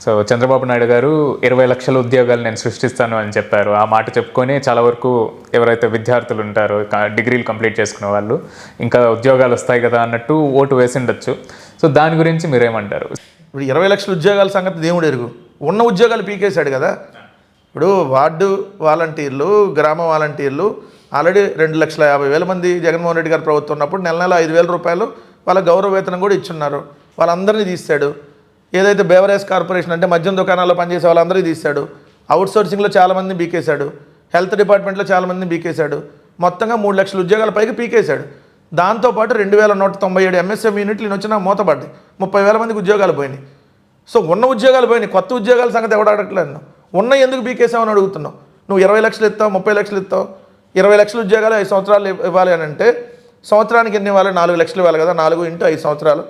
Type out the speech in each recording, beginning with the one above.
So Chandrababu Naidu గారు 20 లక్షల ఉద్యోగాలు నేను సృష్టిస్తాను అని చెప్పారు. ఆ మాట చెప్పుకొని చాలా వరకు ఎవరైతే విద్యార్థులు ఉంటారో డిగ్రీలు కంప్లీట్ చేసుకునే వాళ్ళు ఇంకా ఉద్యోగాలు వస్తాయి కదా అన్నట్టు ఓటు వేసిండొచ్చు. సో దాని గురించి మీరేమంటారు? ఇప్పుడు 20 లక్షల ఉద్యోగాల సంగతి దేవుడు ఎరుగు. ఉన్న ఉద్యోగాలు పీకేశాడు కదా. ఇప్పుడు వార్డు వాలంటీర్లు, గ్రామ వాలంటీర్లు ఆల్రెడీ 2,50,000 మంది జగన్మోహన్ రెడ్డి గారు ప్రభుత్వం ఉన్నప్పుడు నెల 5,000 రూపాయలు వాళ్ళ గౌరవ వేతనం కూడా ఇచ్చున్నారు. వాళ్ళందరినీ తీస్తాడు. ఏదైతే బేవరేజ్ కార్పొరేషన్ అంటే మద్యం దుకాణాల్లో పనిచేసే వాళ్ళందరినీ తీశాడు. అవుట్సోర్సింగ్లో చాలామందిని పీకేశాడు. హెల్త్ డిపార్ట్మెంట్లో చాలామందిని పీకేశాడు. మొత్తంగా 3 లక్షల ఉద్యోగాల పైకి పీకేశాడు. దాంతోపాటు 2,197 ఎంఎస్ఎం యూనిట్లు వచ్చినా మూతపడ్డాయి. 30,000 మందికి ఉద్యోగాలు పోయినాయి. సో ఉన్న ఉద్యోగాలు పోయినాయి. కొత్త ఉద్యోగాల సంగతి ఎవడు అడగట్లేదు. ఉన్న ఎందుకు పీకేసామని అడుగుతున్నావు. నువ్వు 20 లక్షలు ఇస్తావు, 30 లక్షలు ఇస్తావు. 20 లక్షల ఉద్యోగాలు 5 సంవత్సరాలు ఇవ్వాలి అని అంటే సంవత్సరానికి ఎన్ని ఇవ్వాలి? 4 లక్షలు ఇవ్వాలి కదా. 4 × 5 సంవత్సరాలు.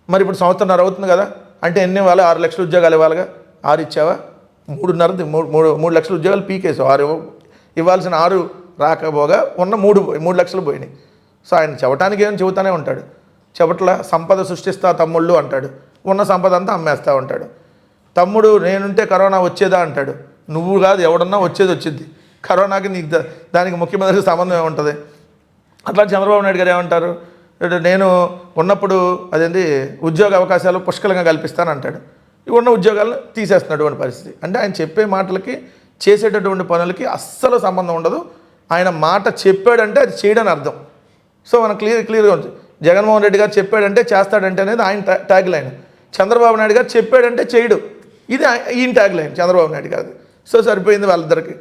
మరి ఇప్పుడు సంవత్సరంన్నర అవుతుంది కదా. అంటే ఎన్ని ఇవ్వాలి? 6 లక్షల ఉద్యోగాలు ఇవ్వాలిగా. 6 ఇచ్చావా? 3 లక్షల ఉద్యోగాలు పీకేసావు. 6 ఇవ్వాల్సిన 6 రాకపోగా ఉన్న 3 లక్షలు పోయినాయి. సో ఆయన చెప్పటానికి ఏం చెబుతానే ఉంటాడు. చెప్పట్లా సంపద సృష్టిస్తా తమ్ముళ్ళు అంటాడు. ఉన్న సంపద అంతా అమ్మేస్తూ ఉంటాడు. తమ్ముడు నేనుంటే కరోనా వచ్చేదా అంటాడు. నువ్వు కాదు ఎవడన్నా వచ్చేది వచ్చింది. కరోనాకి నీకు దానికి ముఖ్యమంత్రికి సంబంధం ఏముంటుంది? అట్లా చంద్రబాబు నాయుడు గారు ఏమంటారు? నేను ఉన్నప్పుడు అదేంటి ఉద్యోగ అవకాశాలు పుష్కలంగా కల్పిస్తాను అంటాడు. ఉన్న ఉద్యోగాలను తీసేస్తున్నటువంటి పరిస్థితి. అంటే ఆయన చెప్పే మాటలకి చేసేటటువంటి పనులకి అస్సలు సంబంధం ఉండదు. ఆయన మాట చెప్పాడంటే అది చేయడని అర్థం. సో మనం క్లియర్గా ఉంది. జగన్మోహన్ రెడ్డి గారు చెప్పాడంటే చేస్తాడంటే అనేది ఆయన ట్యాగ్ లైన్. చంద్రబాబు నాయుడు గారు చెప్పాడంటే చేయడు. ఇది ఈయన ట్యాగ్ లైన్ చంద్రబాబు నాయుడు గారిది. సో సరిపోయింది వాళ్ళిద్దరికి.